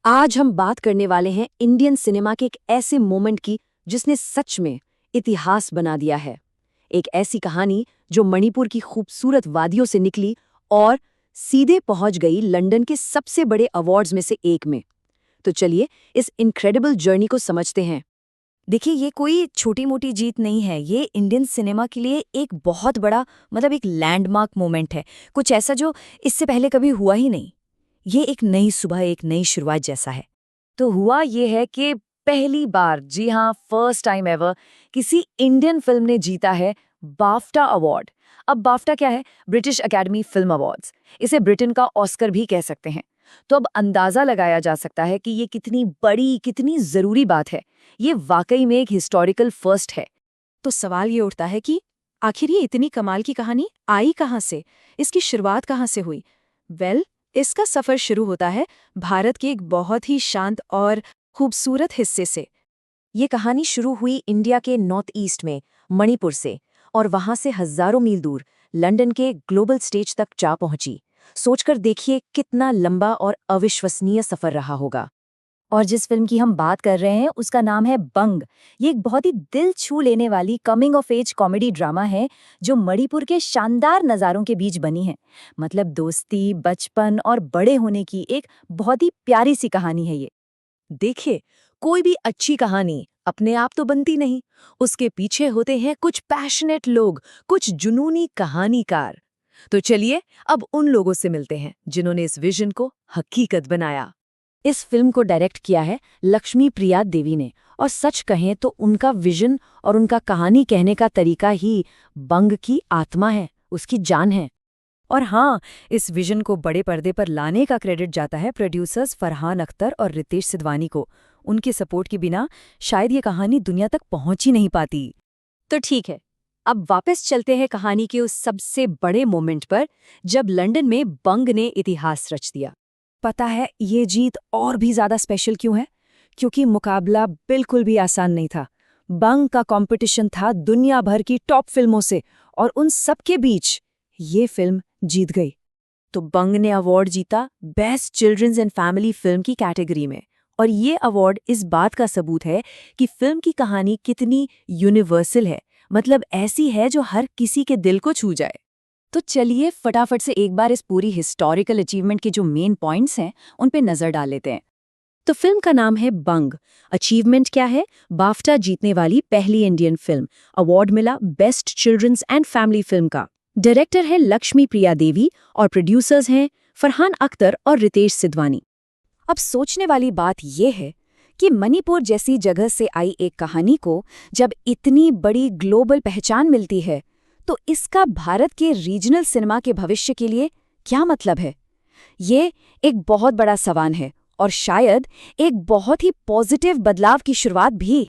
आज हम बात करने वाले हैं इंडियन सिनेमा के एक ऐसे मोमेंट की जिसने सच में इतिहास बना दिया है। एक ऐसी कहानी जो मणिपुर की खूबसूरत वादियों से निकली और सीधे पहुंच गई लंदन के सबसे बड़े अवार्ड्स में से एक में। तो चलिए इस इनक्रेडिबल जर्नी को समझते हैं। देखिए, ये कोई छोटी मोटी जीत नहीं है। ये इंडियन सिनेमा के लिए एक बहुत बड़ा एक लैंडमार्क मोमेंट है। कुछ ऐसा जो इससे पहले कभी हुआ ही नहीं। ये एक नई सुबह, एक नई शुरुआत जैसा है। तो हुआ ये है कि पहली बार, जी हाँ, फर्स्ट टाइम एवर किसी इंडियन फिल्म ने जीता है बाफ्टा अवार्ड। अब बाफ्टा क्या है? British academy film awards. इसे ब्रिटेन का ऑस्कर भी कह सकते हैं। तो अब अंदाजा लगाया जा सकता है कि ये कितनी बड़ी, कितनी जरूरी बात है। ये वाकई में एक हिस्टोरिकल फर्स्ट है। तो सवाल ये उठता है कि आखिर ये इतनी कमाल की कहानी आई कहाँ से? इसकी शुरुआत कहाँ से हुई? इसका सफर शुरू होता है भारत के एक बहुत ही शांत और खूबसूरत हिस्से से। ये कहानी शुरू हुई इंडिया के नॉर्थ ईस्ट में, मणिपुर से, और वहां से हजारों मील दूर लंदन के ग्लोबल स्टेज तक जा पहुंची। सोचकर देखिए कितना लंबा और अविश्वसनीय सफर रहा होगा। और जिस फिल्म की हम बात कर रहे हैं उसका नाम है बंग। ये एक बहुत ही दिल छू लेने वाली coming of age comedy drama है जो मणिपुर के शानदार नज़ारों के बीच बनी है। दोस्ती, बचपन और बड़े होने की एक बहुत ही प्यारी सी कहानी है ये। देखिए, कोई भी अच्छी कहानी अपने आप तो बनती नहीं। उसके पीछे होते हैं कुछ पैशनेट लोग, कुछ जुनूनी कहानीकार। तो चलिए अब उन लोगों से मिलते हैं जिन्होंने इस विजन को हकीकत बनाया। इस फिल्म को डायरेक्ट किया है लक्ष्मी प्रिया देवी ने, और सच कहें तो उनका विजन और उनका कहानी कहने का तरीका ही बंग की आत्मा है, उसकी जान है। और हाँ, इस विजन को बड़े पर्दे पर लाने का क्रेडिट जाता है प्रोड्यूसर्स फरहान अख्तर और रितेश सिधवानी को। उनके सपोर्ट के बिना शायद ये कहानी दुनिया तक पहुंच ही नहीं पाती। तो ठीक है, अब वापस चलते हैं कहानी के उस सबसे बड़े मोमेंट पर जब लंदन में बंग ने इतिहास रच दिया। पता है ये जीत और भी ज्यादा स्पेशल क्यों है? क्योंकि मुकाबला बिल्कुल भी आसान नहीं था। बंग का कंपटीशन था दुनिया भर की टॉप फिल्मों से, और उन सब के बीच ये फिल्म जीत गई। तो बंग ने अवार्ड जीता best children's and family film की कैटेगरी में। और ये अवार्ड इस बात का सबूत है कि फिल्म की कहानी कितनी यूनिवर्सल है, ऐसी है जो हर किसी के दिल को छू जाए। तो चलिए फटाफट से एक बार इस पूरी हिस्टोरिकल अचीवमेंट के जो मेन पॉइंट्स हैं उन पे नजर डाल लेते हैं। तो फिल्म का नाम है बंग। अचीवमेंट क्या है? बाफ्टा जीतने वाली पहली इंडियन फिल्म। अवार्ड मिला best children's and family film का। डायरेक्टर है लक्ष्मी प्रिया देवी और प्रोड्यूसर्स हैं फरहान अख्तर और रितेश सिधवानी। अब सोचने वाली बात यह है कि मणिपुर जैसी जगह से आई एक कहानी को जब इतनी बड़ी ग्लोबल पहचान मिलती है, तो इसका भारत के रीजनल सिनेमा के भविष्य के लिए क्या मतलब है? ये एक बहुत बड़ा सवाल है और शायद एक बहुत ही पॉजिटिव बदलाव की शुरुआत भी।